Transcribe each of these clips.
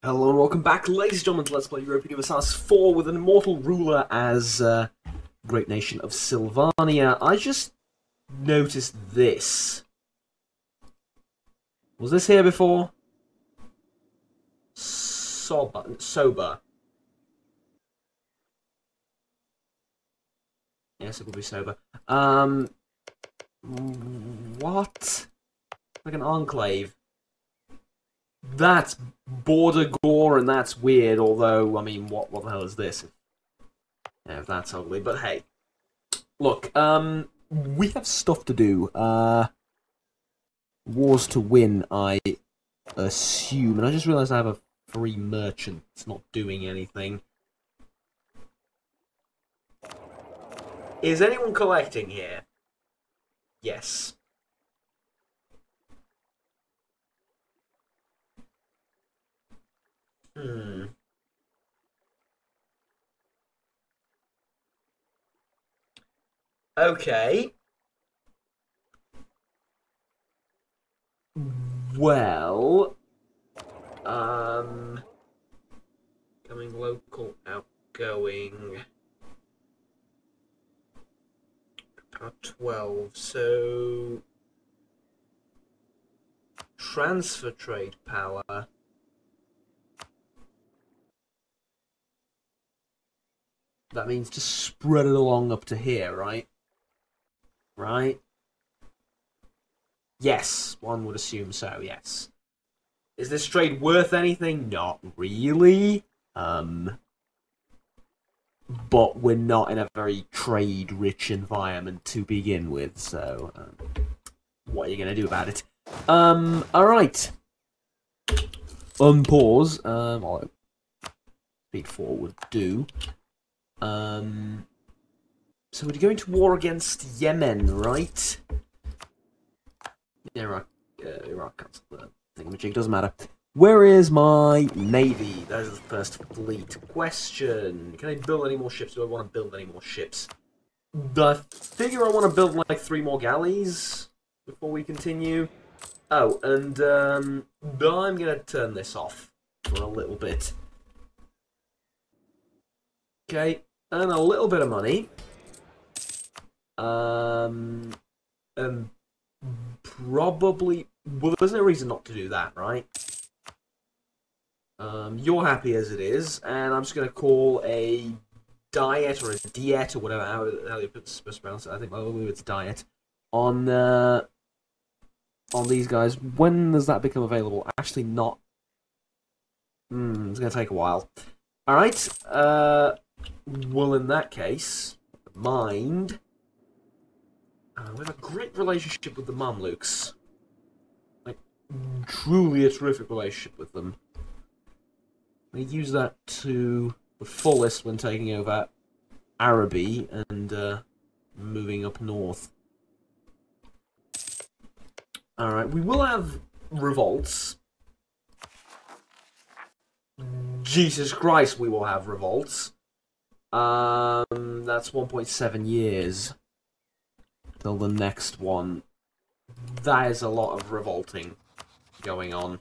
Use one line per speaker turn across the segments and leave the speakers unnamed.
Hello and welcome back, ladies and gentlemen, to Let's Play European Universalis 4 with an immortal ruler as great nation of Sylvania. I just noticed this. Was this here before? Sober. Yes, it will be sober. What? Like an enclave. That's border gore and that's weird, although, I mean, what the hell is this? Yeah, that's ugly, but hey. Look, we have stuff to do. Wars to win, I assume, and I just realised I have a free merchant. It's not doing anything. Is anyone collecting here? Yes. Okay. Well, coming local, outgoing. About 12, so transfer trade power. That means to spread it along up to here, right? Right? Yes, one would assume so, yes. Is this trade worth anything? Not really. But we're not in a very trade-rich environment to begin with, so what are you going to do about it? Alright. Unpause. Well, speed forward do. So we're going to war against Yemen, right? Iraq cancelled the thingamajig, doesn't matter. Where is my navy? That is the first fleet question. Can I build any more ships? Do I want to build any more ships? I figure I want to build like 3 more galleys before we continue. Oh, and I'm going to turn this off for a little bit. Okay, earn a little bit of money. And probably, well, there's no reason not to do that, right? You're happy as it is, and I'm just going to call a diet or a diet or whatever how you're supposed to pronounce it. I think it's diet on these guys. When does that become available? Actually, not. It's going to take a while. All right. Well, in that case, mind. We have a great relationship with the Mamluks. Like, truly a terrific relationship with them. We use that to the fullest when taking over Araby and moving up north. Alright, we will have revolts. Jesus Christ, we will have revolts. That's 1.7 years till the next one. That is a lot of revolting going on.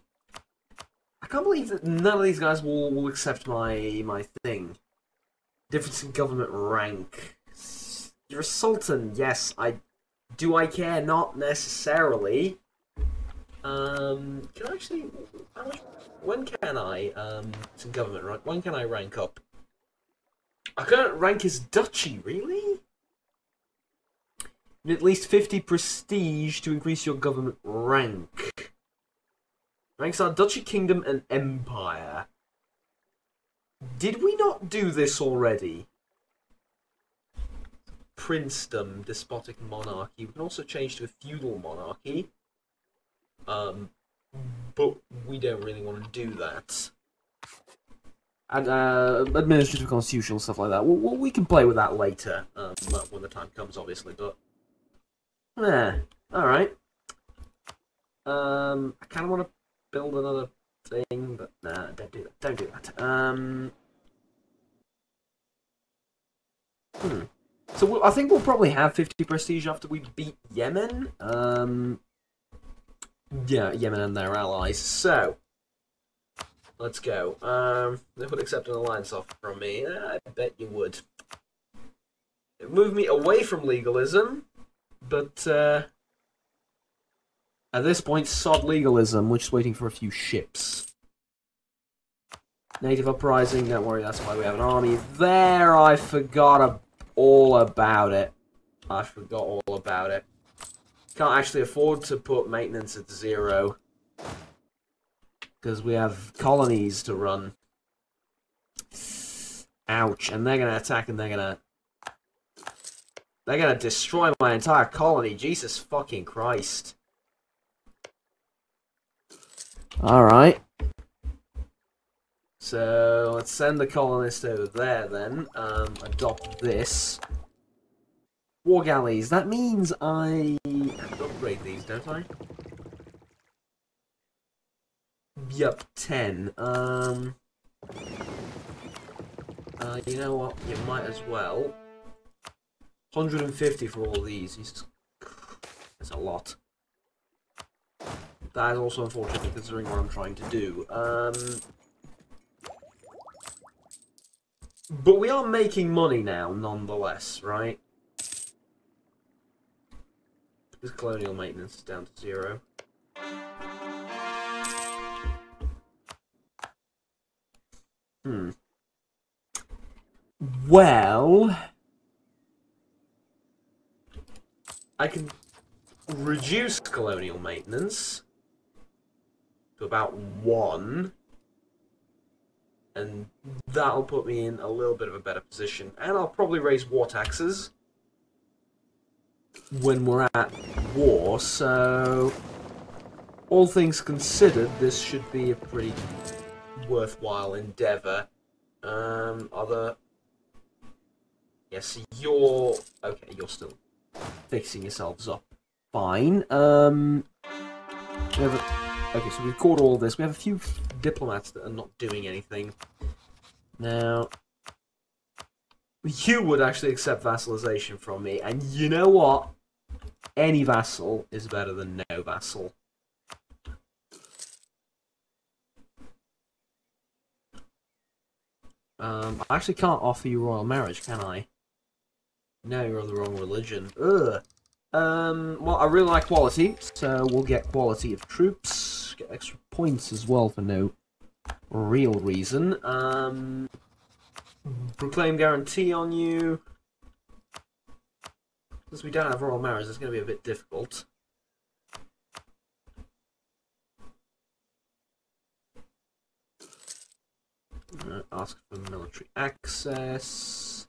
I can't believe that none of these guys will accept my thing. Difference in government rank. You're a sultan, yes. Do I care? Not necessarily. Can I actually? When can I? It's in government, right? When can I rank up? I can't rank as duchy, really? You need at least 50 prestige to increase your government rank. Ranks are Duchy, Kingdom, and Empire. Did we not do this already? Princedom, despotic monarchy. We can also change to a feudal monarchy. But we don't really want to do that. And administrative, constitutional, stuff like that. We can play with that later, when the time comes, obviously. But all right. I kind of want to build another thing, but nah, don't do that. Don't do that. So I think we'll probably have 50 prestige after we beat Yemen. Yeah, Yemen and their allies. So Let's go. They would accept an alliance offer from me. I bet you would. It moved me away from legalism, but at this point, sod legalism. We're just waiting for a few ships. Native uprising. Don't worry, that's why we have an army there. I forgot all about it. I forgot all about it. Can't actually afford to put maintenance at 0. Because we have colonies to run. Ouch. And they're going to attack and they're going to destroy my entire colony. Jesus fucking Christ. Alright. So, let's send the colonist over there then. Adopt this. War galleys. That means I have to upgrade these, don't I? Yup, 10. You know what? You might as well. 150 for all these. That's a lot. That is also unfortunate considering what I'm trying to do. But we are making money now, nonetheless, right? This colonial maintenance is down to 0. Well, I can reduce colonial maintenance to about 1, and that'll put me in a little bit of a better position. And I'll probably raise war taxes when we're at war, so all things considered, this should be a pretty worthwhile endeavour. Yes, you're... Okay, you're still fixing yourselves up. Fine. Okay, so we've caught all this. We have a few diplomats that are not doing anything. Now, you would actually accept vassalization from me, and you know what? Any vassal is better than no vassal. I actually can't offer you royal marriage, can I? No, you're of the wrong religion. Ugh. Well, I really like quality, so we'll get quality of troops. Get extra points as well for no real reason. Proclaim guarantee on you. Since we don't have royal marriage, it's going to be a bit difficult. Ask for military access.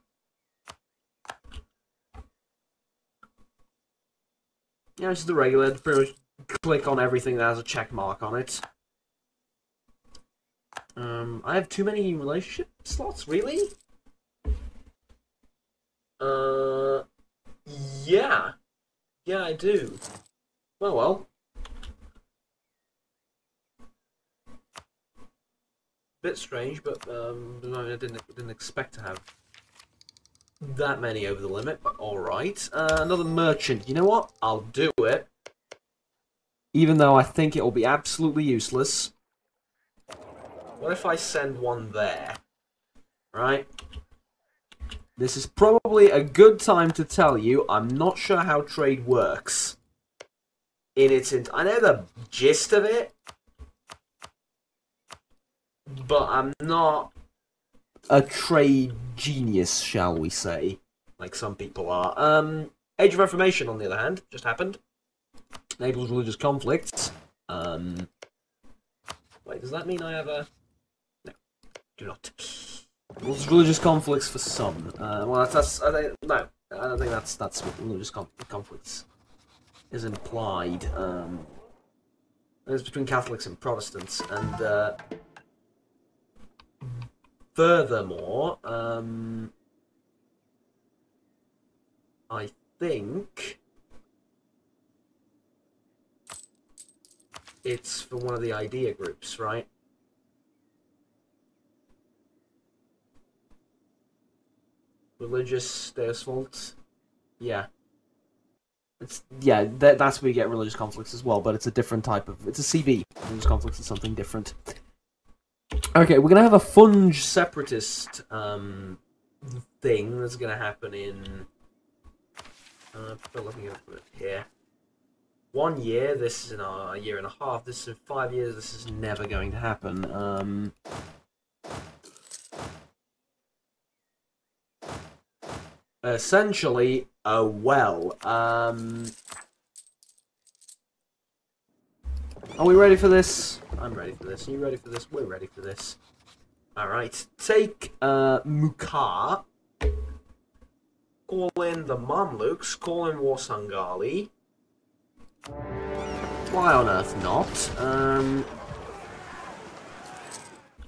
Yeah, it's just the regular. Pretty much click on everything that has a check mark on it. I have too many relationship slots, really? Yeah. Yeah, I do. Well. Bit strange, but I didn't expect to have that many over the limit, but alright. Another merchant. You know what? I'll do it. Even though I think it will be absolutely useless. What if I send one there? Right? This is probably a good time to tell you I'm not sure how trade works. I know the gist of it, but I'm not a trade genius, shall we say, like some people are. Age of Reformation, on the other hand, just happened. Enables religious conflicts. Wait, does that mean I have a... No, do not. Enables religious conflicts for some. Well, that's I don't think that's what religious conflicts is implied. It's between Catholics and Protestants, and furthermore, I think it's for one of the idea groups, right? Religious Deus Vult? Yeah. That's where you get religious conflicts as well, but it's a different type of... It's a CB. Religious conflicts is something different. Okay, we're gonna have a Funge separatist thing that's gonna happen in. Let me put it here. 1 year. This is in a year and a half. This is in 5 years. This is never going to happen. Essentially, well. Are we ready for this? I'm ready for this. Are you ready for this? We're ready for this. Alright. Take Mukar. Call in the Mamluks. Call in Warsangali. Why on earth not?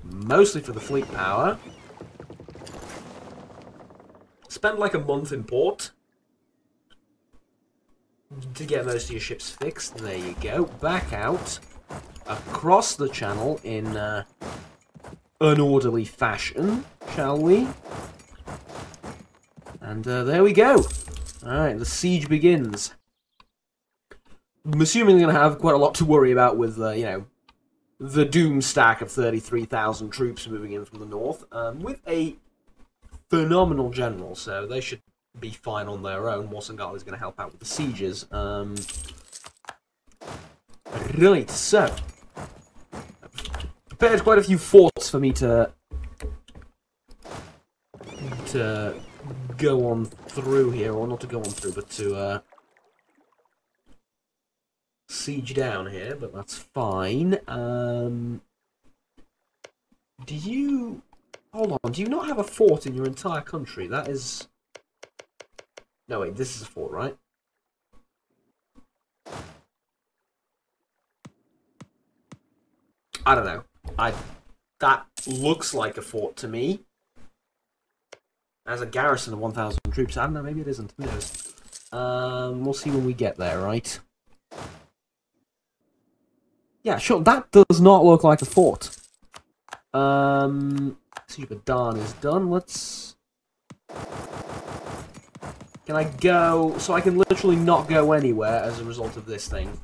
Mostly for the fleet power. Spend like a month in port to get most of your ships fixed. There you go. Back out across the channel in an orderly fashion, shall we? And there we go. Alright, the siege begins. I'm assuming we're going to have quite a lot to worry about with, you know, the doom stack of 33,000 troops moving in from the north, with a phenomenal general, so they should be fine on their own. Warsangali is going to help out with the sieges. Right, so prepared quite a few forts for me to go on through here, or not to go on through, but to siege down here. But that's fine. Do you? Hold on. Do you not have a fort in your entire country? That is. No, wait. This is a fort, right? I don't know. That looks like a fort to me. As a garrison of 1,000 troops. I don't know. Maybe it isn't. Who knows? We'll see when we get there, right? Yeah, sure. That does not look like a fort. Siege of Dawn is done. Let's. Can I go? So I can literally not go anywhere as a result of this thing.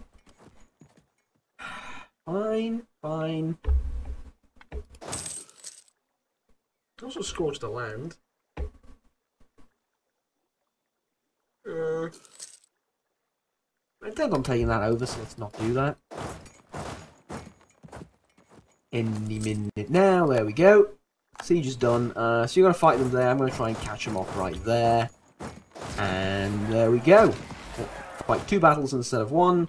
Fine, fine. Also scorch the land. I intend on taking that over, so let's not do that. Any minute now, there we go. Siege is done. So you're going to fight them there. I'm going to try and catch them off right there. And there we go. Fight 2 battles instead of 1.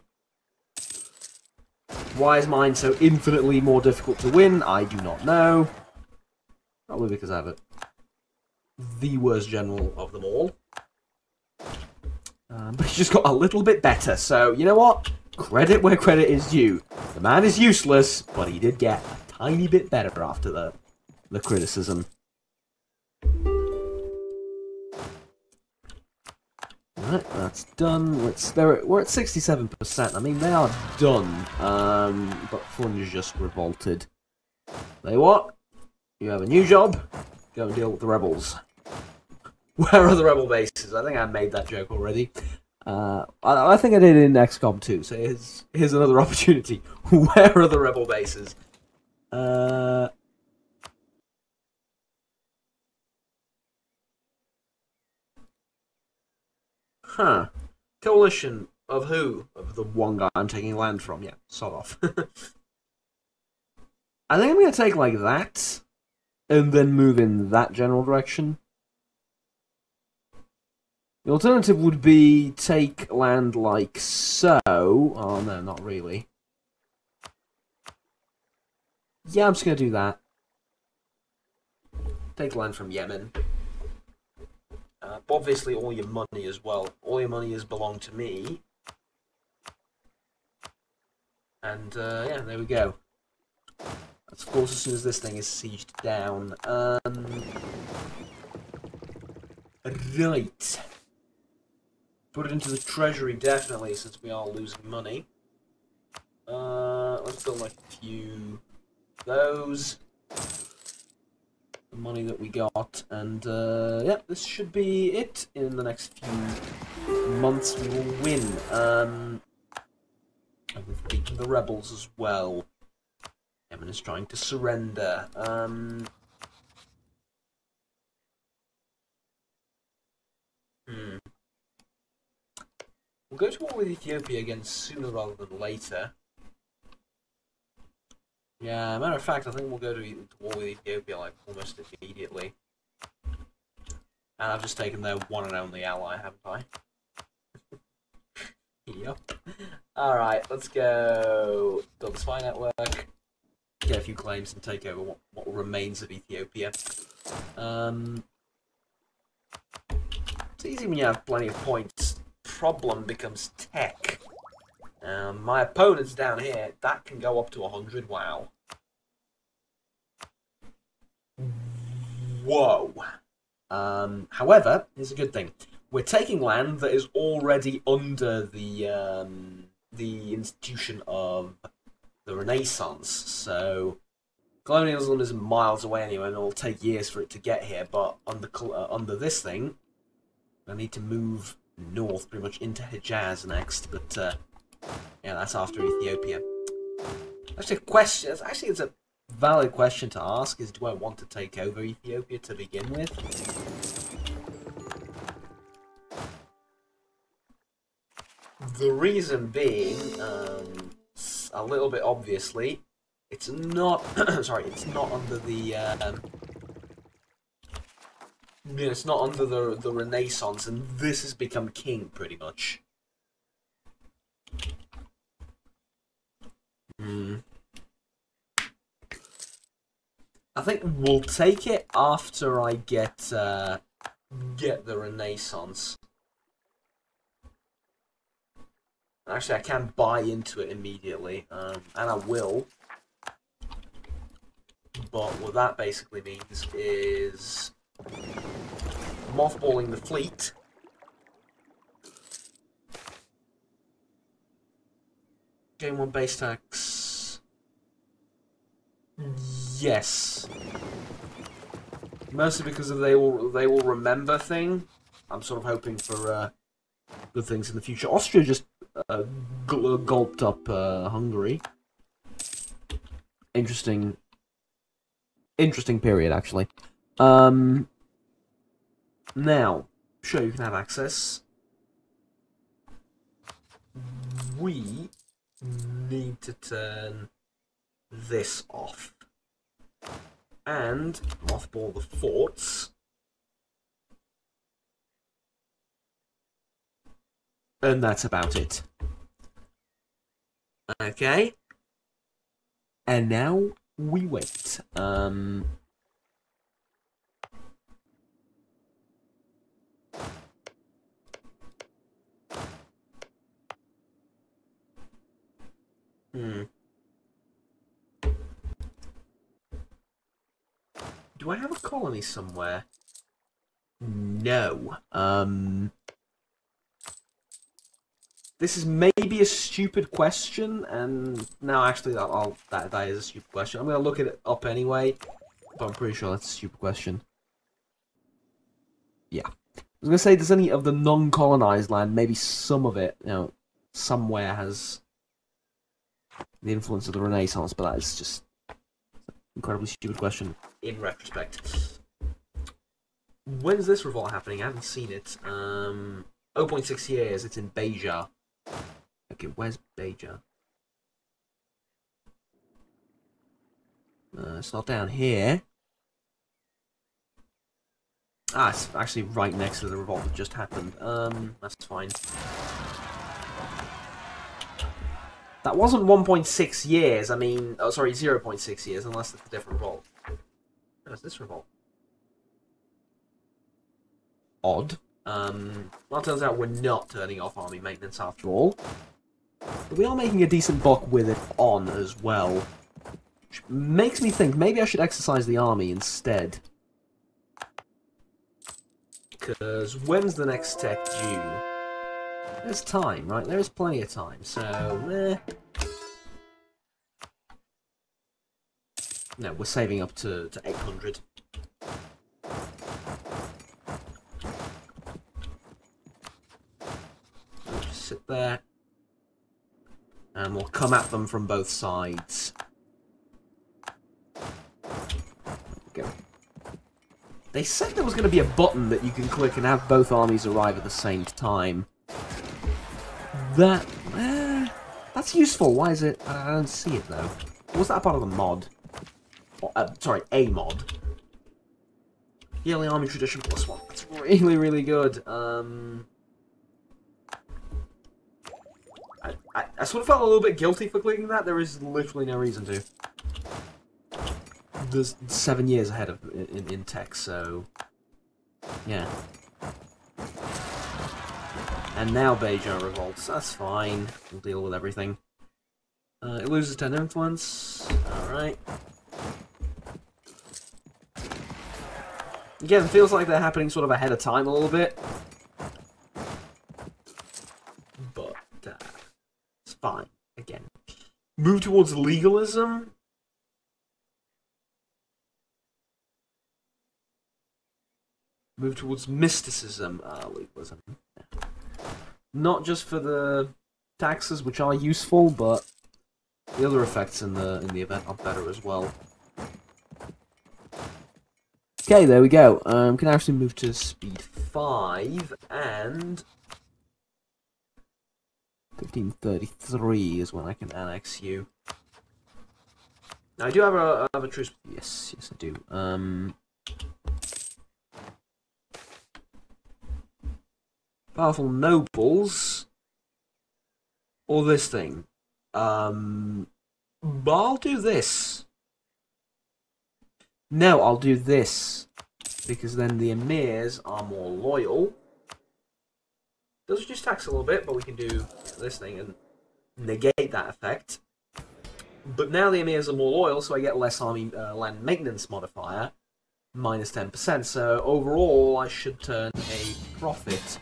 Why is mine so infinitely more difficult to win? I do not know. Probably because I have the worst general of them all. But he just got a little bit better. So, you know what? Credit where credit is due. The man is useless, but he did get a tiny bit better after the criticism. Right, that's done. We're at 67%. I mean, they are done. But Funge just revolted. Say what? You have a new job? Go and deal with the rebels. Where are the rebel bases? I think I made that joke already. I think I did in XCOM 2, so here's another opportunity. Where are the rebel bases? Huh. Coalition of who? Of the one guy I'm taking land from. Yeah, sod off. I think I'm going to take like that, and then move in that general direction. The alternative would be take land like so. Oh no, not really. Yeah, I'm just going to do that. Take land from Yemen. Obviously all your money as well. All your money is belong to me. And yeah, there we go. That's of course as soon as this thing is sieged down. Right. Put it into the treasury, definitely, since we are losing money. Let's build like a few of those. The money that we got, and yeah, this should be it. In the next few months, we will win. And we've beaten the rebels as well. Yemen is trying to surrender. We'll go to war with Ethiopia again sooner rather than later. Yeah, matter of fact, I think we'll go to war with Ethiopia like almost immediately. And I've just taken their one and only ally, haven't I? Yep. Alright, let's go build a spy network, get a few claims and take over what remains of Ethiopia. It's easy when you have plenty of points. Problem becomes tech. My opponent's down here. That can go up to 100. Wow. Whoa. However, here's a good thing. We're taking land that is already under the institution of the Renaissance. So colonialism is miles away anyway, and it'll take years for it to get here. But under this thing, I need to move north, pretty much into Hejaz next. But yeah, that's after Ethiopia. Actually, it's a valid question to ask: is do I want to take over Ethiopia to begin with? The reason being, a little bit obviously, it's not. Sorry, it's not under the. It's not under the Renaissance, and this has become king pretty much. I think we'll take it after I get the Renaissance. Actually, I can buy into it immediately, and I will. But what that basically means is mothballing the fleet. Game 1 base tax. Yes. Mostly because of they will remember thing. I'm sort of hoping for good things in the future. Austria just gulped up Hungary. Interesting period, actually. Now, sure, you can have access. We need to turn this off. And mothball the forts. And that's about it. Okay. And now we wait. Do I have a colony somewhere? No. This is maybe a stupid question, and no, actually, that is a stupid question. I'm gonna look it up anyway, but I'm pretty sure that's a stupid question. Yeah, I was gonna say, does any of the non-colonized land, maybe some of it, somewhere has the influence of the Renaissance, but that is just an incredibly stupid question in retrospect. When's this revolt happening? I haven't seen it. 0.6 years. It's in Beja. Okay, where's Beja? It's not down here. Ah, it's actually right next to the revolt that just happened. That's fine. That wasn't 1.6 years. I mean, oh, sorry, 0.6 years, unless it's a different revolt. Where's this revolt? Odd. Well, it turns out we're not turning off army maintenance after all. But we are making a decent buck with it on as well. Which makes me think maybe I should exercise the army instead. Because when's the next tech due? There's time, right? There is plenty of time, so no, we're saving up to 800. Just sit there. And we'll come at them from both sides. They said there was going to be a button that you can click and have both armies arrive at the same time. That's useful. Why is it? I don't see it, though. Was that part of the mod? Sorry, a mod. Yearly Army Tradition +1. That's really, really good. I sort of felt a little bit guilty for clicking that. There is literally no reason to. There's 7 years ahead of in tech, so yeah. And now Beijing revolts. That's fine. We'll deal with everything. It loses 10 influence. All right. Again, it feels like they're happening sort of ahead of time a little bit, but it's fine. Again, move towards legalism. Move towards mysticism. Legalism. Not just for the taxes, which are useful, but the other effects in the event are better as well. Okay, there we go. Can actually move to speed 5 and 1533 is when I can annex you. Now I do have a truce. Yes, I do. Powerful nobles, or this thing. But I'll do this. No, I'll do this, because then the emirs are more loyal. Does reduce tax a little bit, but we can do this thing and negate that effect. But now the emirs are more loyal, so I get less army land maintenance modifier, minus 10%. So overall, I should turn a profit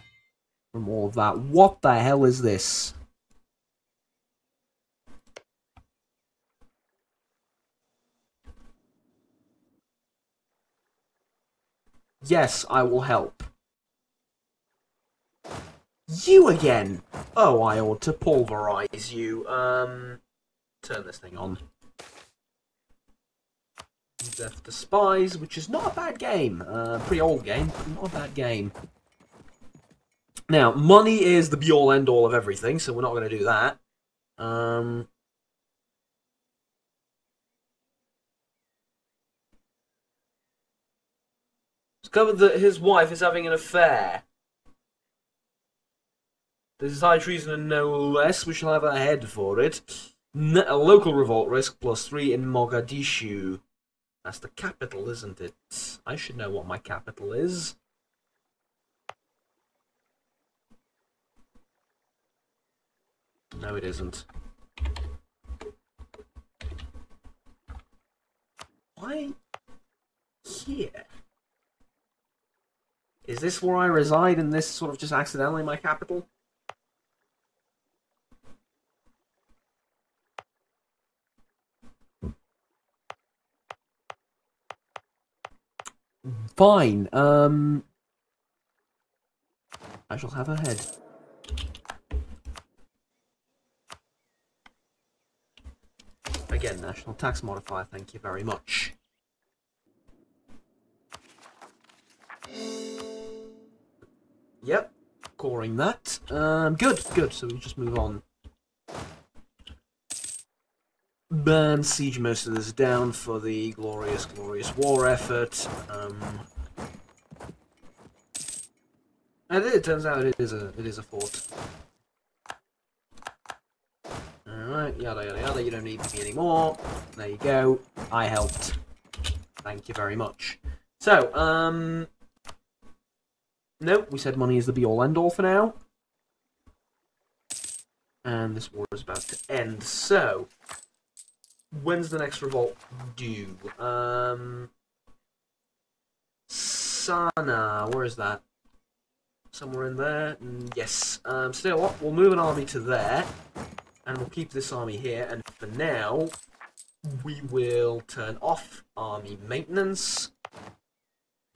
from all of that. What the hell is this? Yes, I will help. You again! Oh, I ought to pulverize you. Turn this thing on. Death to Spies, which is not a bad game. Pretty old game, but not a bad game. Now, money is the be-all, end-all of everything, so we're not going to do that. Discovered that his wife is having an affair. This is high treason and no less. We shall have a head for it. A local revolt risk +3 in Mogadishu. That's the capital, isn't it? I should know what my capital is. No, it isn't. Why here? Is this where I reside and this sort of just accidentally my capital? Fine, I shall have a head. Again, national tax modifier, thank you very much. Yep, coring that. Good, so we just move on. Burn, siege most of this down for the glorious war effort. And it turns out it is a fort. Alright, yada yada yada, you don't need me anymore. There you go. I helped. Thank you very much. So, nope, we said money is the be-all end-all for now. And this war is about to end, so when's the next revolt due? Sana, where is that? Somewhere in there? Yes. Still, what? We'll move an army to there, and we'll keep this army here, and for now, we will turn off army maintenance,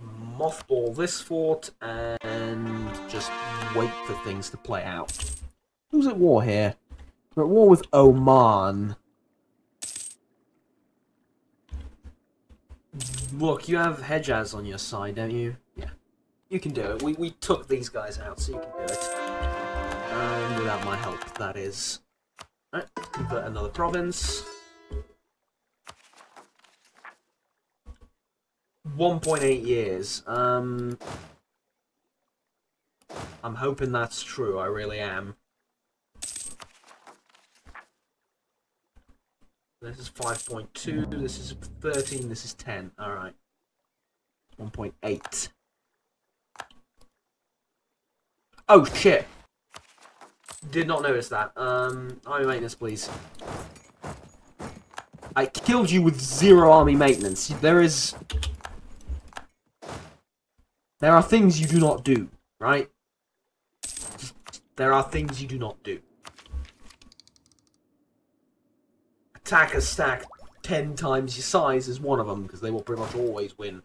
mothball this fort, and just wait for things to play out. Who's at war here? We're at war with Oman. Look, you have Hejaz on your side, don't you? Yeah. You can do it. We took these guys out, so you can do it. Without my help, that is. Alright, convert another province. 1.8 years. I'm hoping that's true, I really am. This is 5.2, this is 13, this is 10. Alright. 1.8. Oh, shit! Did not notice that. Army maintenance, please. I killed you with 0 army maintenance. There are things you do not do, right? There are things you do not do. Attack a stack 10 times your size is one of them, because they will pretty much always win.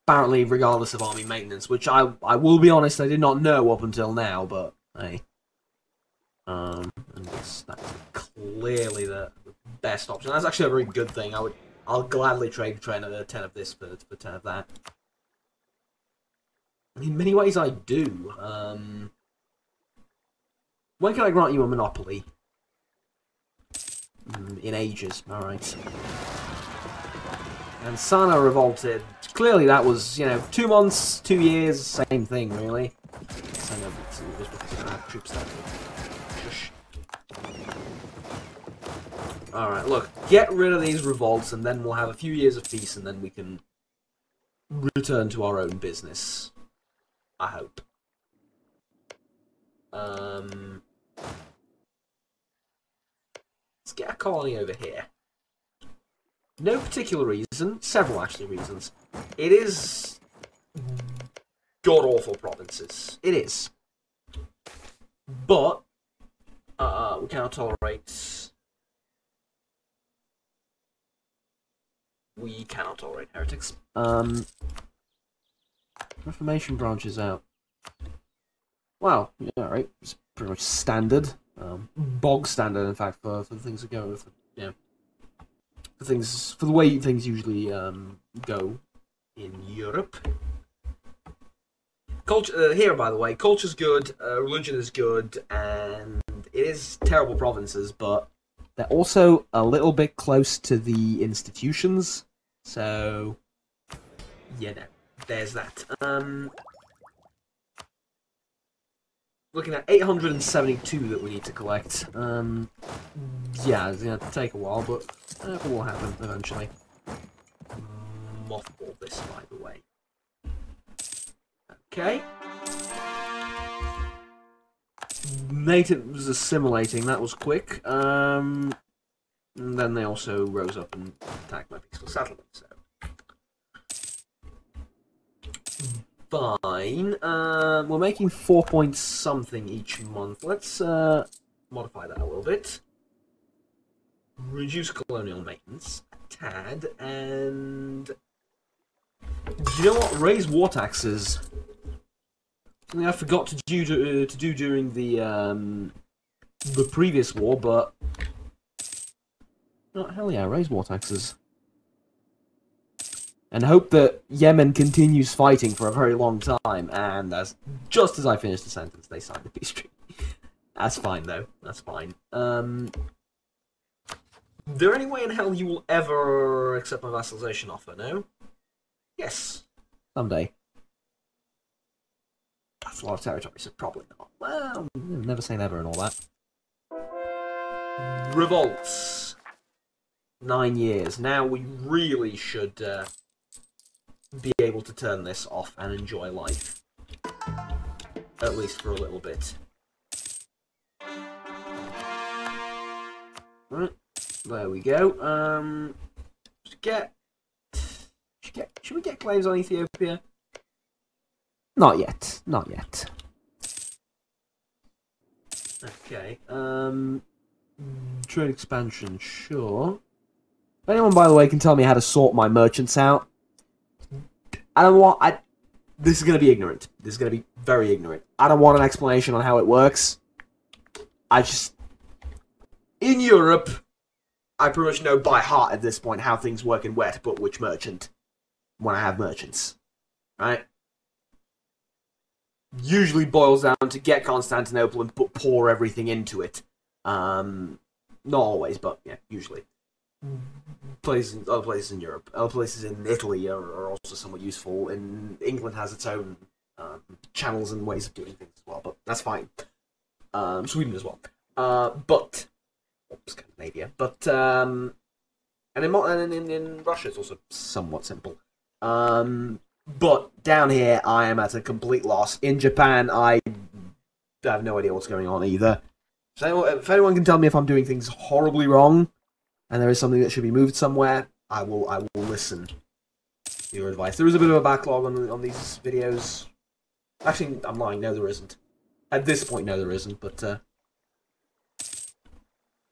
Apparently, regardless of army maintenance, which I will be honest, I did not know up until now, but hey. And yes, that's clearly the best option. That's actually a very good thing. I'll gladly trade 10 of this for 10 of that. In many ways, I do. When can I grant you a monopoly? In ages. All right. And Sana revolted. Clearly, that was 2 months, 2 years, same thing, really. I know it was because I had troops that way. Alright, look, get rid of these revolts, and then we'll have a few years of peace, and then we can return to our own business. I hope. Let's get a colony over here. No particular reason, several actually reasons. It is god-awful provinces. It is. But we cannot tolerate... We cannot tolerate heretics. Reformation branches out. Well, yeah, alright. It's pretty much standard. Bog standard, in fact, for the things that go with, for the way things usually go in Europe. Culture here, by the way, culture's good, religion is good, and it is terrible provinces, but they're also a little bit close to the institutions. So, there's that. Looking at 872 that we need to collect. Yeah, it's gonna take a while, but it will happen eventually. Mothball this, by the way. Okay. Natives assimilating, that was quick. And then they also rose up and attacked my peaceful settlement, so. Fine. We're making 4 point something each month. Let's modify that a little bit. Reduce colonial maintenance a tad, and you know what? Raise war taxes. Something I forgot to do during the previous war, but oh, hell yeah, raise war taxes. And hope that Yemen continues fighting for a very long time, and just as I finished the sentence, they signed the peace treaty. That's fine, though. That's fine. Is there any way in hell you will ever accept my vassalization offer, no? Yes. Someday. That's a lot of territory, so probably not. Well, never say never and all that. Revolts. 9 years. Now we really should be able to turn this off and enjoy life. At least for a little bit. Right, there we go. Should we get claims on Ethiopia? Not yet. Not yet. Okay. Trade expansion, sure. If anyone, by the way, can tell me how to sort my merchants out, I don't want... This is going to be ignorant. This is going to be very ignorant. I don't want an explanation on how it works. I just... In Europe, I pretty much know by heart at this point how things work and where to put which merchant when I have merchants. Right? Usually boils down to get Constantinople and pour everything into it. Not always, but yeah, usually. Other places in Europe, other places in Italy are also somewhat useful. And England has its own channels and ways of doing things as well, but that's fine. Sweden as well, but Scandinavia, but and in Russia it's also somewhat simple. But down here I am at a complete loss. In Japan I have no idea what's going on either. So if anyone can tell me if I'm doing things horribly wrong, and there is something that should be moved somewhere, I will listen to your advice. There is a bit of a backlog on these videos. Actually, I'm lying. No, there isn't. At this point, no, there isn't. But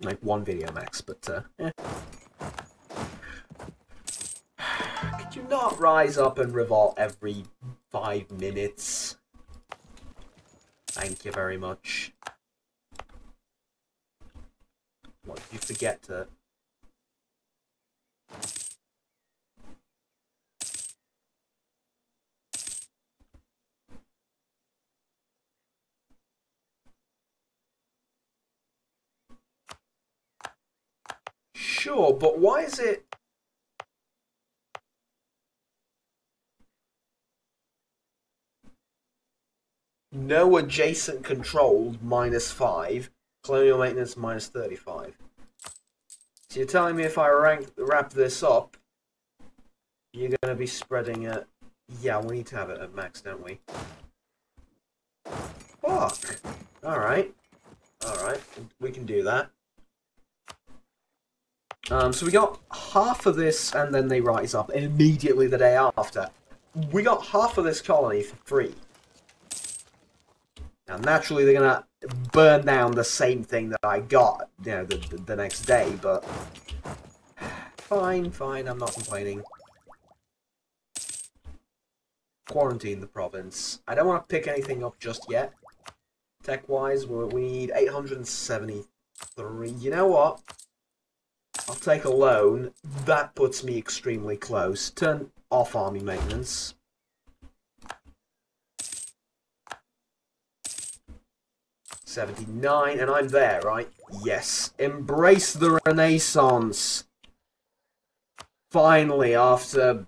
like one video max. But yeah. Could you not rise up and revolt every 5 minutes? Thank you very much. What did you forget to? Sure, but why is it? No adjacent controlled -5, colonial maintenance -35. So you're telling me if I wrap this up, you're going to be spreading it. Yeah, we need to have it at max, don't we? Fuck. Alright. Alright, we can do that. So we got half of this, and then they rise up immediately the day after. We got half of this colony for free. Now, naturally, they're gonna burn down the same thing that I got, you know, the next day. But fine, I'm not complaining. Quarantine the province. I don't want to pick anything up just yet. Tech-wise, we need 873. You know what? I'll take a loan. That puts me extremely close. Turn off army maintenance. $79, and I'm there, right? Yes. Embrace the Renaissance. Finally, after,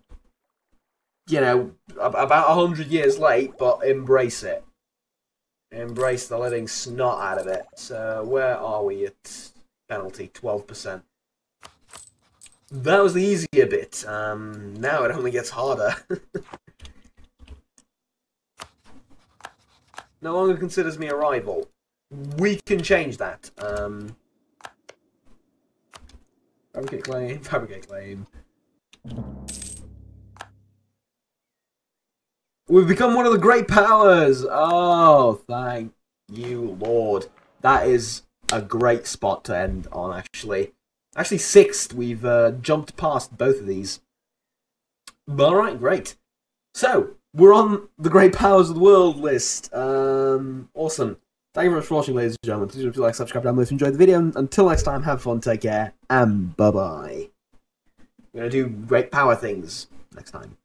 you know, about 100 years late, but embrace it. Embrace the living snot out of it. So, where are we at penalty? 12%. That was the easier bit. Now it only gets harder. No longer considers me a rival. We can change that. Fabricate claim, fabricate claim. We've become one of the great powers! Oh, thank you, Lord. That is a great spot to end on, actually. Actually, 6th. We've jumped past both of these. Alright, great. So, we're on the Great Powers of the World list. Awesome. Thank you very much for watching, ladies and gentlemen. Please like, subscribe down below if you enjoyed the video. Until next time, have fun, take care, and bye-bye. We're going to do great power things next time.